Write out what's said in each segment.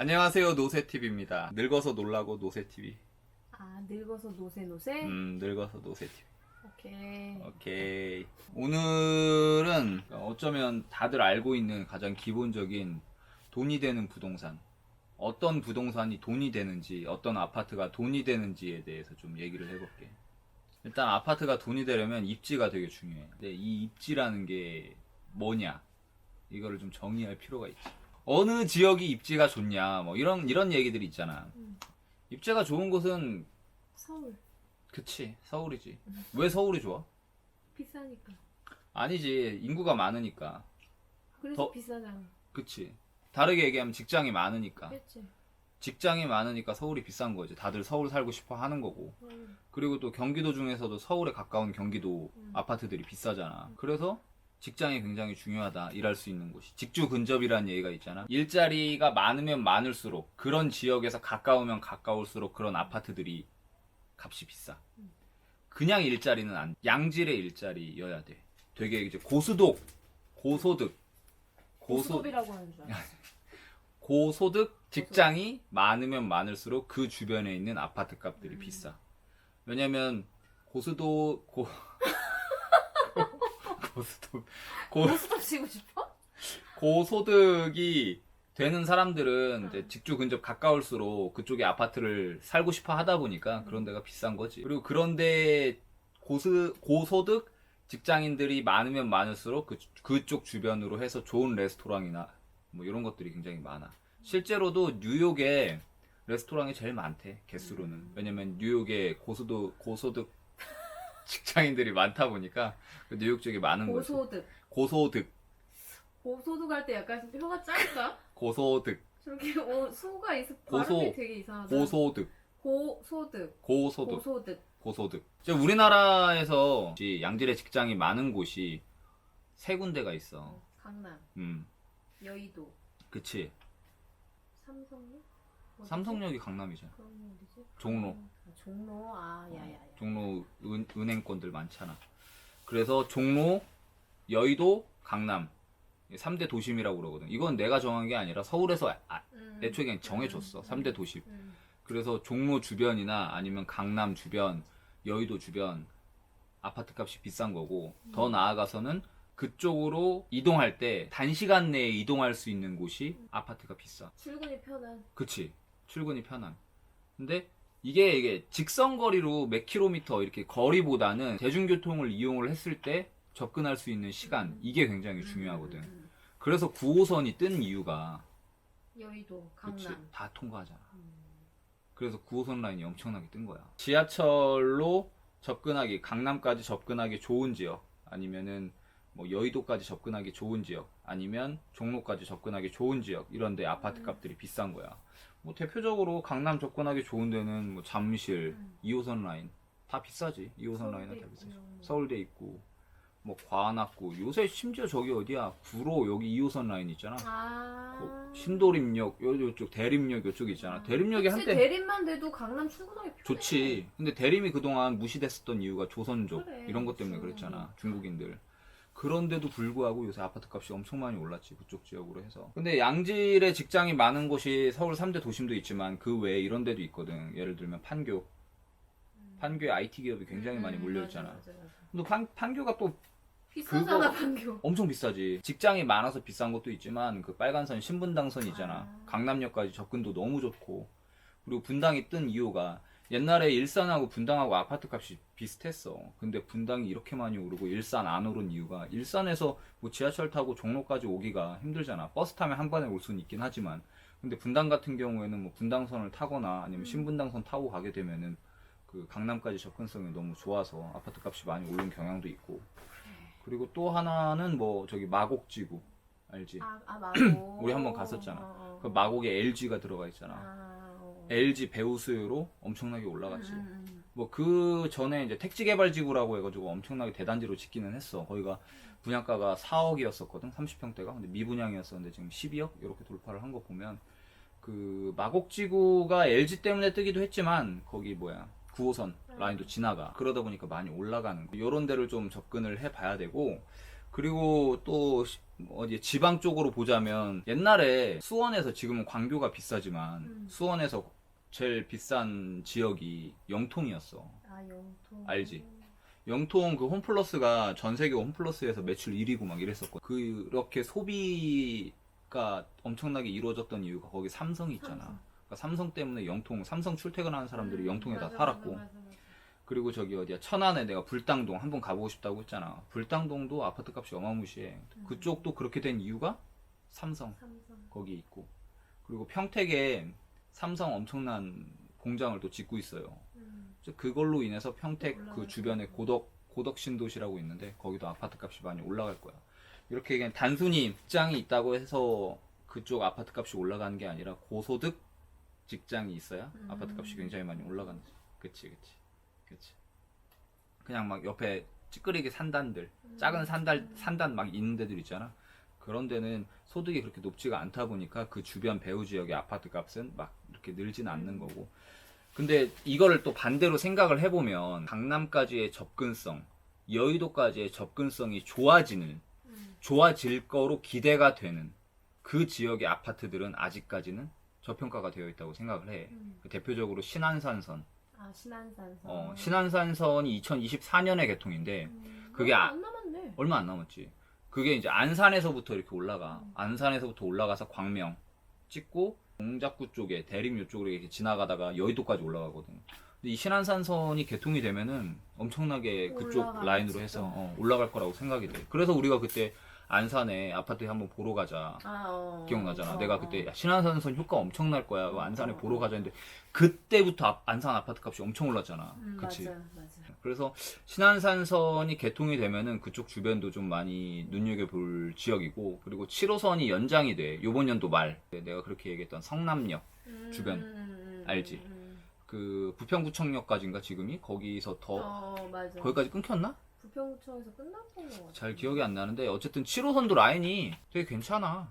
안녕하세요, 노세TV입니다. 늙어서 놀라고 노세TV. 아, 늙어서 노세? 늙어서 노세TV. 오케이. 오케이. 오늘은 어쩌면 다들 알고 있는 가장 기본적인 돈이 되는 부동산. 어떤 부동산이 돈이 되는지, 어떤 아파트가 돈이 되는지에 대해서 좀 얘기를 해볼게. 일단 아파트가 돈이 되려면 입지가 되게 중요해. 근데 이 입지라는 게 뭐냐? 이거를 좀 정의할 필요가 있지. 어느 지역이 입지가 좋냐, 뭐 이런 얘기들이 있잖아. 입지가 좋은 곳은 서울. 그치, 서울이지. 왜 서울이 좋아? 비싸니까. 아니지, 인구가 많으니까. 그래서 더- 비싸잖아. 그치. 다르게 얘기하면 직장이 많으니까. 그치? 직장이 많으니까 서울이 비싼 거지. 다들 서울 살고 싶어 하는 거고. 그리고 또 경기도 중에서도 서울에 가까운 경기도 아파트들이 비싸잖아. 그래서 직장이 굉장히 중요하다. 일할 수 있는 곳이. 직주 근접이라는 얘기가 있잖아. 일자리가 많으면 많을수록, 그런 지역에서 가까우면 가까울수록 그런 아파트들이 값이 비싸. 그냥 일자리는 안, 양질의 일자리여야 돼. 되게 이제 고소득, 고스톱이라고 하는 줄 알았어. 고소득 직장이 많으면 많을수록 그 주변에 있는 아파트 값들이 비싸. 왜냐면 고수도 고수도 고스톱 치고 싶어? 고소득이 되는 사람들은 이제 직주 근접 가까울수록 그쪽에 아파트를 살고 싶어 하다 보니까 그런 데가 비싼 거지. 그리고 그런데 고소득 직장인들이 많으면 많을수록 그쪽 주변으로 해서 좋은 레스토랑이나 뭐 이런 것들이 굉장히 많아. 실제로도 뉴욕에 레스토랑이 제일 많대, 개수로는. 왜냐면 뉴욕에 고소득 직장인들이 많다 보니까 그 뉴욕 쪽에 많은 거지. 고소득. 고소득, 고소득 할 때 약간 혀가 짧다? 고소득, 저렇게 소가 있어. 고소, 발음이 되게 이상하다. 고소득, 고소득. 고소득, 고소득. 고소득. 이제 우리나라에서 양질의 직장이 많은 곳이 세 군데가 있어. 강남. 음, 여의도. 그치. 삼성역? 어디지? 삼성역이 강남이잖아. 그럼 어디지? 종로. 종로. 아, 야야야. 종로 은행권들 많잖아. 그래서 종로, 여의도, 강남 3대 도심이라고 그러거든. 이건 내가 정한 게 아니라 서울에서 애초에 그냥 정해줬어. 3대 도심. 그래서 종로 주변이나 아니면 강남 주변, 여의도 주변 아파트 값이 비싼 거고, 더 나아가서는 그쪽으로 이동할 때 단시간 내에 이동할 수 있는 곳이 아파트가 비싸. 출근이 편한. 그치. 출근이 편한. 근데 이게 직선거리로 몇 킬로미터 이렇게 거리보다는 대중교통을 이용을 했을 때 접근할 수 있는 시간, 이게 굉장히 중요하거든. 그래서 9호선이 뜬 이유가, 여의도, 그치, 강남. 다 통과하잖아. 그래서 9호선 라인이 엄청나게 뜬 거야. 지하철로 접근하기, 강남까지 접근하기 좋은 지역, 아니면은 뭐 여의도까지 접근하기 좋은 지역, 아니면 종로까지 접근하기 좋은 지역, 이런 데 아파트 값들이 비싼 거야. 뭐 대표적으로 강남 접근하기 좋은 데는 뭐 잠실, 2호선 라인 다 비싸지. 2호선 라인은 다 비싸지. 서울대 있고 뭐 관악구, 요새 심지어 저기 어디야, 구로, 여기 2호선 라인 있잖아. 신도림역 요쪽, 대림역 요쪽 있잖아. 대림역이 그치, 한때 대림만 돼도 강남 출근하기 편해. 좋지. 근데 대림이 그동안 무시됐었던 이유가 조선족 그래, 이런 것 때문에 그랬잖아. 중국인들. 그런데도 불구하고 요새 아파트 값이 엄청 많이 올랐지, 그쪽 지역으로 해서. 근데 양질의 직장이 많은 곳이 서울 3대 도심도 있지만 그 외에 이런 데도 있거든. 예를 들면 판교에 IT 기업이 굉장히 많이 몰려있잖아. 맞아. 근데 판교가 또 비싸잖아, 그거- 판교. 엄청 비싸지. 직장이 많아서 비싼 것도 있지만 그 빨간선 신분당선 있잖아. 강남역까지 접근도 너무 좋고. 그리고 분당이 뜬 이유가, 옛날에 일산하고 분당하고 아파트 값이 비슷했어. 근데 분당이 이렇게 많이 오르고 일산 안 오른 이유가, 일산에서 뭐 지하철 타고 종로까지 오기가 힘들잖아. 버스 타면 한 번에 올 수는 있긴 하지만. 근데 분당 같은 경우에는 뭐 분당선을 타거나 아니면 신분당선 타고 가게 되면은 그 강남까지 접근성이 너무 좋아서 아파트 값이 많이 오른 경향도 있고. 그리고 또 하나는 뭐 저기 마곡지구 알지? 마곡. 우리 한번 갔었잖아. 그 마곡에 LG가 들어가 있잖아. LG 배우수요로 엄청나게 올라갔지. 뭐 그 전에 이제 택지개발지구라고 해가지고 엄청나게 대단지로 짓기는 했어. 거기가 분양가가 4억이었었거든, 30평대가. 근데 미분양이었었는데 지금 12억 이렇게 돌파를 한 거 보면, 그 마곡지구가 LG 때문에 뜨기도 했지만 거기 9호선 라인도 지나가. 그러다 보니까 많이 올라가는 거. 이런 데를 좀 접근을 해봐야 되고, 그리고 또 어디 지방 쪽으로 보자면 옛날에 수원에서 지금은 광교가 비싸지만 수원에서 제일 비싼 지역이 영통이었어. 아, 영통. 알지? 영통 그 홈플러스가 전 세계 홈플러스에서 매출 1위고 막 이랬었거든. 그렇게 소비가 엄청나게 이루어졌던 이유가 거기 삼성이 있잖아. 삼성. 그러니까 삼성 때문에 영통, 삼성 출퇴근하는 사람들이 영통에다 맞아, 살았고. 맞아. 그리고 저기 어디야 천안에 내가 불당동 한번 가보고 싶다고 했잖아. 불당동도 아파트 값이 어마무시해. 그쪽도 그렇게 된 이유가 삼성 삼성. 거기 있고. 그리고 평택에 삼성 엄청난 공장을 또 짓고 있어요. 그걸로 인해서 평택 그 올라갈 주변에 고덕 신도시라고 있는데 거기도 아파트 값이 많이 올라갈 거야. 이렇게 그냥 단순히 직장이 있다고 해서 그쪽 아파트 값이 올라가는 게 아니라 고소득 직장이 있어야 아파트 값이 굉장히 많이 올라가는 거지. 그치. 그냥 막 옆에 찌끄리게 산단들, 작은 산단 막 있는 데들 있잖아. 그런 데는 소득이 그렇게 높지가 않다 보니까 그 주변 배후 지역의 아파트 값은 막 이렇게 늘지는 않는 거고. 근데 이거를 또 반대로 생각을 해보면 강남까지의 접근성, 여의도까지의 접근성이 좋아질 거로 기대가 되는 그 지역의 아파트들은 아직까지는 저평가가 되어 있다고 생각을 해. 그 대표적으로 신안산선. 아, 신안산선. 신안산선이 2024년에 개통인데 그게 안 남았네. 얼마 안 남았지. 그게 이제 안산에서부터 이렇게 올라가. 안산에서부터 올라가서 광명 찍고 동작구 쪽에 대림 이쪽으로 이렇게 지나가다가 여의도까지 올라가거든. 근데 이 신안산선이 개통이 되면은 엄청나게 그쪽 올라가겠지, 라인으로 해서 올라갈 거라고 생각이 돼. 그래서 우리가 그때 안산에 아파트 한번 보러 가자. 기억나잖아. 내가 그때 야, 신안산선 효과 엄청날 거야. 안산에 보러 가자 했는데 그때부터 안산 아파트 값이 엄청 올랐잖아. 그치? 맞아. 그래서 신안산선이 개통이 되면은 그쪽 주변도 좀 많이 눈여겨볼 지역이고, 그리고 7호선이 연장이 돼. 요번 연도 말 내가 그렇게 얘기했던 성남역 주변 알지? 그 부평구청역까지인가 지금이 거기서 더 맞아. 거기까지 끊겼나? 부평구청에서 끝났던 거 같아. 잘 기억이 안 나는데 어쨌든 7호선도 라인이 되게 괜찮아.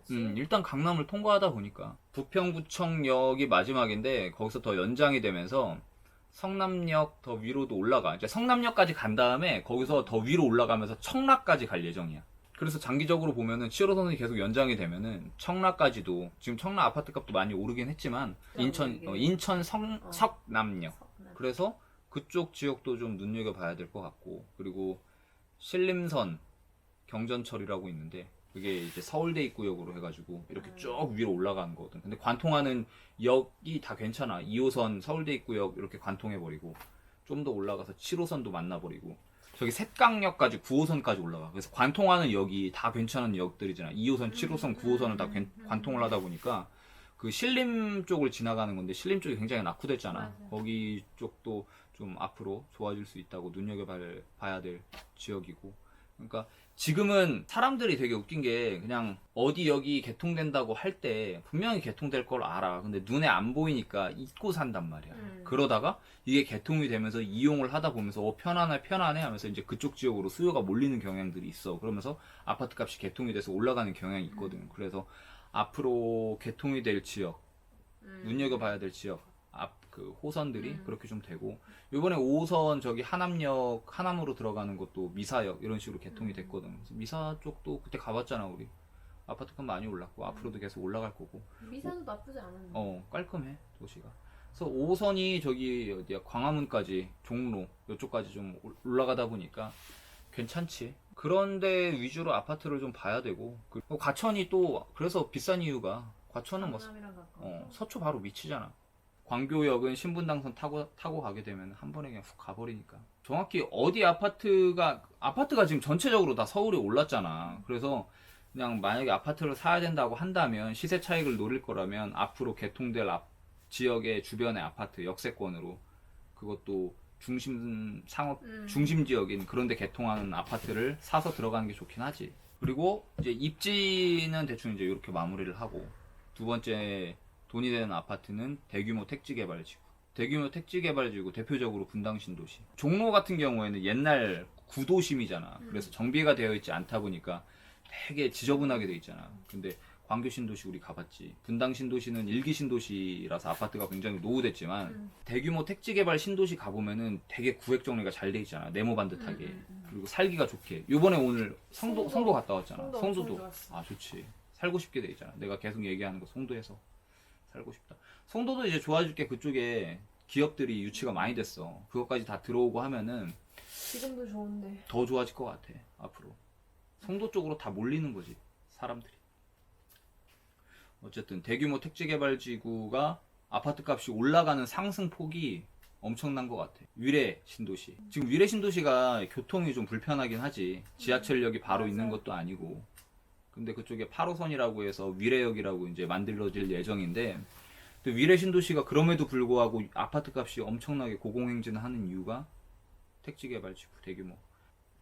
일단 강남을 통과하다 보니까 부평구청역이 마지막인데 거기서 더 연장이 되면서 성남역 더 위로도 올라가. 이제 성남역까지 간 다음에 거기서 더 위로 올라가면서 청라까지 갈 예정이야. 그래서 장기적으로 보면은 7호선이 계속 연장이 되면은 청라까지도, 지금 청라 아파트 값도 많이 오르긴 했지만 인천 석남역. 그래서 그쪽 지역도 좀 눈여겨봐야 될 것 같고, 그리고 신림선 경전철이라고 있는데 그게 이제 서울대 입구역으로 해가지고 이렇게 쭉 위로 올라가는 거거든. 근데 관통하는 역이 다 괜찮아. 2호선 서울대 입구역 이렇게 관통해버리고 좀 더 올라가서 7호선도 만나버리고 저기 색강역까지 9호선까지 올라가. 그래서 관통하는 역이 다 괜찮은 역들이잖아. 2호선, 7호선, 9호선을 다 관통을 하다 보니까 그 신림 쪽을 지나가는 건데 신림 쪽이 굉장히 낙후됐잖아. 맞아. 거기 쪽도 좀 앞으로 좋아질 수 있다고 눈여겨봐야 될 지역이고. 그러니까 지금은 사람들이 되게 웃긴 게 그냥 어디 여기 개통된다고 할 때 분명히 개통될 걸 알아. 근데 눈에 안 보이니까 잊고 산단 말이야. 그러다가 이게 개통이 되면서 이용을 하다 보면서 편안해 하면서 이제 그쪽 지역으로 수요가 몰리는 경향들이 있어. 그러면서 아파트 값이 개통이 돼서 올라가는 경향이 있거든. 그래서 앞으로 개통이 될 지역, 눈여겨봐야 될 지역, 그 호선들이 그렇게 좀 되고, 요번에 5호선 저기 하남으로 들어가는 것도 미사역 이런 식으로 개통이 됐거든. 그래서 미사 쪽도 그때 가봤잖아 우리. 아파트 값 많이 올랐고 앞으로도 계속 올라갈 거고. 미사도 나쁘지 않았네. 깔끔해 도시가. 그래서 5호선이 저기 어디야 광화문까지 종로 이쪽까지 좀 올라가다 보니까 괜찮지. 그런데 위주로 아파트를 좀 봐야 되고, 과천이 또 그래서 비싼 이유가, 과천은 뭐 강남이랑 가까워. 서초 바로 밑이잖아. 광교역은 신분당선 타고 가게 되면 한 번에 그냥 훅 가버리니까. 정확히 어디 아파트가 지금 전체적으로 다 서울에 올랐잖아. 그래서 그냥 만약에 아파트를 사야 된다고 한다면 시세 차익을 노릴 거라면 앞으로 개통될 지역의 주변의 아파트 역세권으로, 그것도 중심 지역인 그런데 개통하는 아파트를 사서 들어가는 게 좋긴 하지. 그리고 이제 입지는 대충 이제 이렇게 마무리를 하고, 두 번째 돈이 되는 아파트는 대규모 택지 개발지고 대표적으로 분당 신도시. 종로 같은 경우에는 옛날 구도심이잖아. 그래서 정비가 되어 있지 않다 보니까 되게 지저분하게 돼 있잖아. 근데 광교 신도시 우리 가봤지. 분당 신도시는 일기 신도시라서 아파트가 굉장히 노후됐지만 대규모 택지 개발 신도시 가보면은 되게 구획 정리가 잘 돼 있잖아. 네모 반듯하게. 그리고 살기가 좋게. 요번에 오늘 성도 갔다 왔잖아. 성도 성도도 엄청 좋았어. 아 좋지. 살고 싶게 돼 있잖아. 내가 계속 얘기하는 거 성도에서 살고 싶다. 성도도 이제 좋아질 게 그쪽에 기업들이 유치가 많이 됐어. 그것까지 다 들어오고 하면은 지금도 좋은데. 더 좋아질 것 같아. 앞으로 성도 쪽으로 다 몰리는 거지 사람들이. 어쨌든 대규모 택지개발지구가 아파트 값이 올라가는 상승폭이 엄청난 것 같아. 위례 신도시. 지금 위례 신도시가 교통이 좀 불편하긴 하지. 지하철역이 바로 맞아. 있는 것도 아니고. 근데 그쪽에 8호선이라고 해서 위례역이라고 이제 만들어질 예정인데, 근데 위례 신도시가 그럼에도 불구하고 아파트 값이 엄청나게 고공행진하는 이유가 택지개발지구 대규모.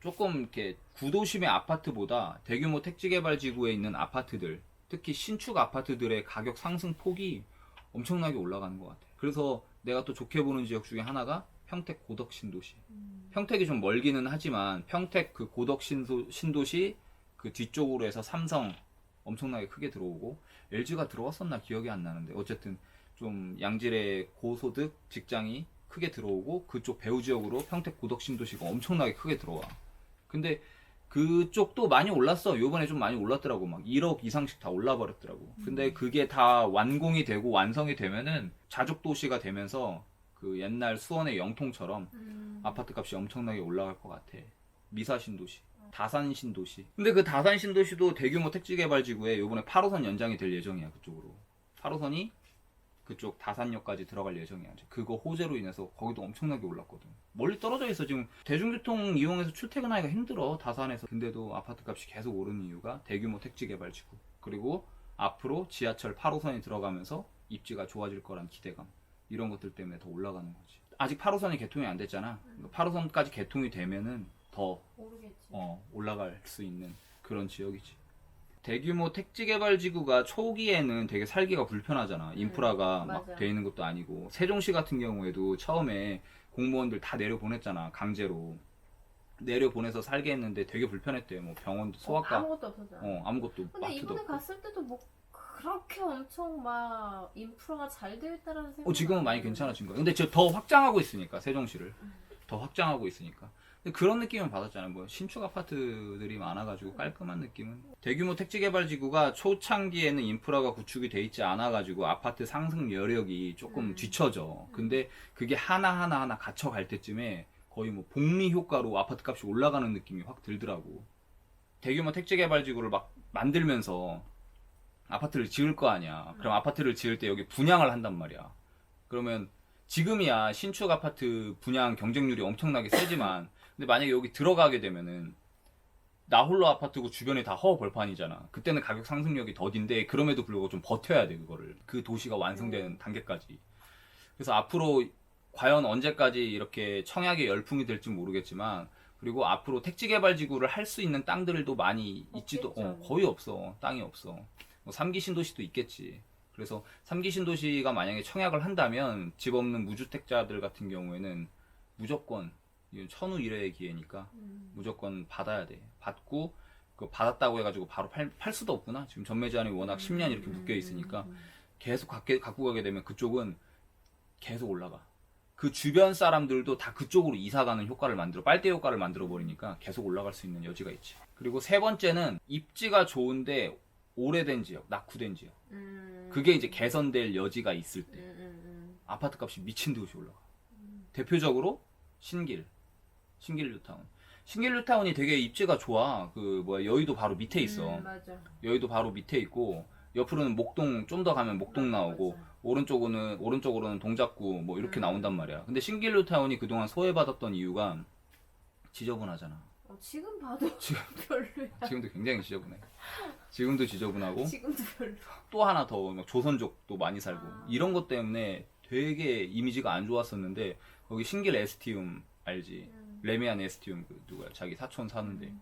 조금 이렇게 구도심의 아파트보다 대규모 택지개발지구에 있는 아파트들, 특히 신축 아파트들의 가격 상승 폭이 엄청나게 올라가는 것 같아. 그래서 내가 또 좋게 보는 지역 중에 하나가 평택 고덕 신도시. 평택이 좀 멀기는 하지만 평택 그 고덕 신도시 그 뒤쪽으로 해서 삼성 엄청나게 크게 들어오고 LG가 들어왔었나 기억이 안 나는데 어쨌든 좀 양질의 고소득 직장이 크게 들어오고 그쪽 배후 지역으로 평택 고덕 신도시가 엄청나게 크게 들어와. 근데 그쪽도 많이 올랐어. 요번에 좀 많이 올랐더라고. 막 1억 이상씩 다 올라버렸더라고. 근데 그게 다 완공이 되고 완성이 되면은 자족 도시가 되면서 그 옛날 수원의 영통처럼 아파트 값이 엄청나게 올라갈 것 같아. 미사 신도시, 다산 신도시. 근데 그 다산 신도시도 대규모 택지 개발 지구에 요번에 8호선 연장이 될 예정이야. 그쪽으로. 8호선이 그쪽 다산역까지 들어갈 예정이야. 그거 호재로 인해서 거기도 엄청나게 올랐거든. 멀리 떨어져 있어. 지금 대중교통 이용해서 출퇴근하기가 힘들어. 다산에서. 근데도 아파트 값이 계속 오르는 이유가 대규모 택지 개발 지구. 그리고 앞으로 지하철 8호선이 들어가면서 입지가 좋아질 거란 기대감. 이런 것들 때문에 더 올라가는 거지. 아직 8호선이 개통이 안 됐잖아. 8호선까지 개통이 되면은 더 모르겠지. 올라갈 수 있는 그런 지역이지. 대규모 택지개발지구가 초기에는 되게 살기가 불편하잖아. 인프라가 막 맞아. 돼 있는 것도 아니고. 세종시 같은 경우에도 처음에 공무원들 다 내려보냈잖아. 강제로. 내려보내서 살게 했는데 되게 불편했대. 뭐 병원도 소아과 아무것도 없었잖아. 아무것도 근데 마트도 이번에 없고. 갔을 때도 뭐 그렇게 엄청 막 인프라가 잘 되어 있다라는 생각. 지금은 많이 괜찮아진 거야. 근데 저 더 확장하고 있으니까 세종시를 더 확장하고 있으니까. 근데 그런 느낌은 받았잖아요. 뭐 신축 아파트들이 많아가지고 깔끔한 느낌은. 대규모 택지개발지구가 초창기에는 인프라가 구축이 돼 있지 않아가지고 아파트 상승 여력이 조금 뒤처져. 근데 그게 하나 갇혀갈 때쯤에 거의 뭐 복리 효과로 아파트 값이 올라가는 느낌이 확 들더라고. 대규모 택지개발지구를 막 만들면서 아파트를 지을 거 아니야. 그럼 아파트를 지을 때 여기 분양을 한단 말이야. 그러면 지금이야 신축 아파트 분양 경쟁률이 엄청나게 세지만 근데 만약에 여기 들어가게 되면은 나 홀로 아파트고 주변이 다 허허 벌판이잖아. 그때는 가격 상승력이 더딘데 그럼에도 불구하고 좀 버텨야 돼 그거를. 그 도시가 완성되는 단계까지. 그래서 앞으로 과연 언제까지 이렇게 청약의 열풍이 될지 모르겠지만 그리고 앞으로 택지개발지구를 할 수 있는 땅들도 많이 있지도 없겠죠. 거의 없어. 땅이 없어. 뭐 3기 신도시도 있겠지. 그래서 3기 신도시가 만약에 청약을 한다면 집 없는 무주택자들 같은 경우에는 무조건 이건 천우 1회의 기회니까 무조건 받아야 돼. 받고 그 받았다고 해가지고 바로 팔 수도 없구나. 지금 전매 제한이 워낙 10년 이렇게 묶여 있으니까 계속 갖고 가게 되면 그쪽은 계속 올라가. 그 주변 사람들도 다 그쪽으로 이사 가는 효과를 만들어 빨대 효과를 만들어 버리니까 계속 올라갈 수 있는 여지가 있지. 그리고 세 번째는 입지가 좋은데 오래된 지역, 낙후된 지역. 그게 이제 개선될 여지가 있을 때 아파트 값이 미친 듯이 올라가. 대표적으로 신길 뉴타운. 신길 뉴타운이 되게 입지가 좋아. 그 뭐야 여의도 바로 밑에 있어. 맞아. 여의도 바로 밑에 있고 옆으로는 목동 좀 더 가면 목동 나오고 맞아. 오른쪽으로는 동작구 뭐 이렇게 나온단 말이야. 근데 신길 뉴타운이 그동안 소외받았던 이유가 지저분하잖아. 지금 봐도 지금 별로야. 지금도 굉장히 지저분해. 지금도 지저분하고 지금도 별로. 또 하나 더 조선족도 많이 살고 이런 것 때문에 되게 이미지가 안 좋았었는데 거기 신길 에스티움 알지? 레미안 에스티움 그 누구야? 자기 사촌 사는데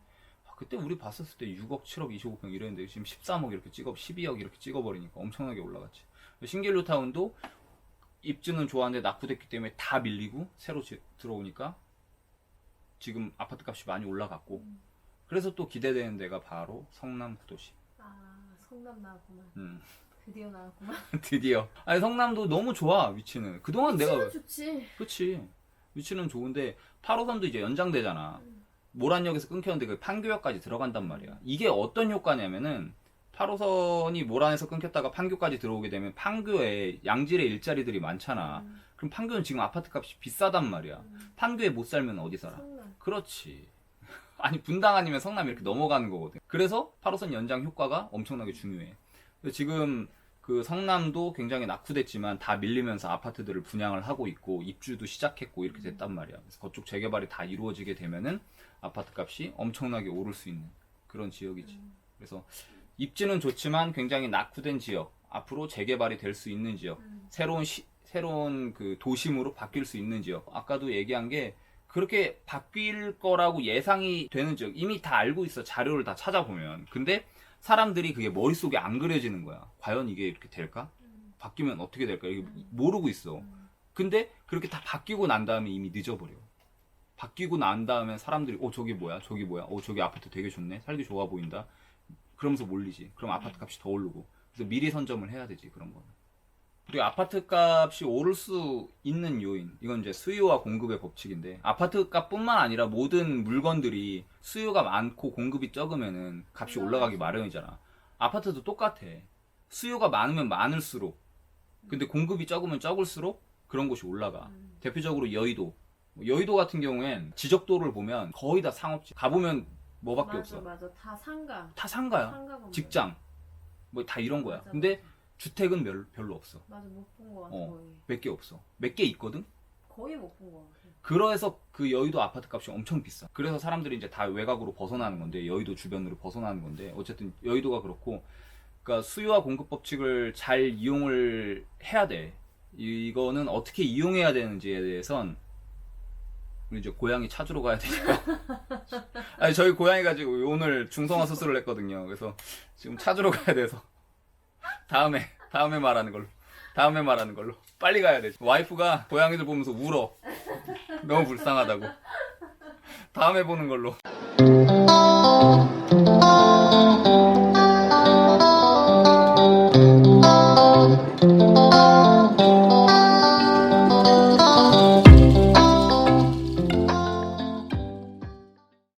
그때 우리 봤었을 때 6억, 7억, 25평 이랬는데 지금 13억 이렇게 12억 이렇게 찍어버리니까 엄청나게 올라갔지. 신길뉴타운도 입지는 좋았는데 낙후됐기 때문에 다 밀리고 새로 들어오니까 지금 아파트 값이 많이 올라갔고 그래서 또 기대되는 데가 바로 성남 구도시. 성남 나왔구만. 음. 드디어 나왔구만. 드디어. 아니 성남도 너무 좋아 위치는. 그동안 내가 위치는 좋지. 그렇지. 위치는 좋은데 8호선도 이제 연장되잖아. 모란역에서 끊겼는데 그 판교역까지 들어간단 말이야. 이게 어떤 효과냐면은 8호선이 모란에서 끊겼다가 판교까지 들어오게 되면 판교에 양질의 일자리들이 많잖아. 그럼 판교는 지금 아파트 값이 비싸단 말이야. 판교에 못 살면 어디 살아? 성남. 그렇지. 아니 분당 아니면 성남 이렇게 넘어가는 거거든. 그래서 8호선 연장 효과가 엄청나게 중요해. 근데 지금 그 성남도 굉장히 낙후됐지만 다 밀리면서 아파트들을 분양을 하고 있고 입주도 시작했고 이렇게 됐단 말이야. 그래서 그쪽 재개발이 다 이루어지게 되면은 아파트 값이 엄청나게 오를 수 있는 그런 지역이지. 그래서 입지는 좋지만 굉장히 낙후된 지역, 앞으로 재개발이 될 수 있는 지역, 새로운 그 도심으로 바뀔 수 있는 지역. 아까도 얘기한 게 그렇게 바뀔 거라고 예상이 되는 지역 이미 다 알고 있어. 자료를 다 찾아보면. 근데 사람들이 그게 머릿속에 안 그려지는 거야. 과연 이게 이렇게 될까? 바뀌면 어떻게 될까? 이게 모르고 있어. 근데 그렇게 다 바뀌고 난 다음에 이미 늦어버려. 바뀌고 난 다음에 사람들이 저기 뭐야? 저기 뭐야? 저기 아파트 되게 좋네. 살기 좋아 보인다. 그러면서 몰리지. 그럼 아파트 값이 더 오르고. 그래서 미리 선점을 해야 되지. 그런 거는. 그리고 아파트 값이 오를 수 있는 요인, 이건 이제 수요와 공급의 법칙인데, 아파트 값뿐만 아니라 모든 물건들이 수요가 많고 공급이 적으면은 값이 올라가기 마련이잖아. 아파트도 똑같아. 수요가 많으면 많을수록, 근데 공급이 적으면 적을수록 그런 곳이 올라가. 대표적으로 여의도. 여의도 같은 경우엔 지적도를 보면 거의 다 상업지. 가보면 뭐밖에 없어. 맞아. 다 상가. 다 상가야. 상가 건물. 직장. 뭐 다 이런 거야. 맞아, 근데 맞아. 주택은 별로 없어. 맞아, 못 본 거 같아. 거의. 몇 개 없어. 몇 개 있거든? 거의 못 본 거 같아. 그래서 그 여의도 아파트 값이 엄청 비싸. 그래서 사람들이 이제 다 외곽으로 벗어나는 건데, 여의도 주변으로 벗어나는 건데, 어쨌든 여의도가 그렇고, 그러니까 수요와 공급 법칙을 잘 이용을 해야 돼. 이거는 어떻게 이용해야 되는지에 대해선 우리 이제 고양이 찾으러 가야 되니까. 아니 저희 고양이가 지금 오늘 중성화 수술을 했거든요. 그래서 지금 찾으러 가야 돼서 다음에 말하는 걸로 빨리 가야 돼. 와이프가 고양이들 보면서 울어. 너무 불쌍하다고. 다음에 보는 걸로.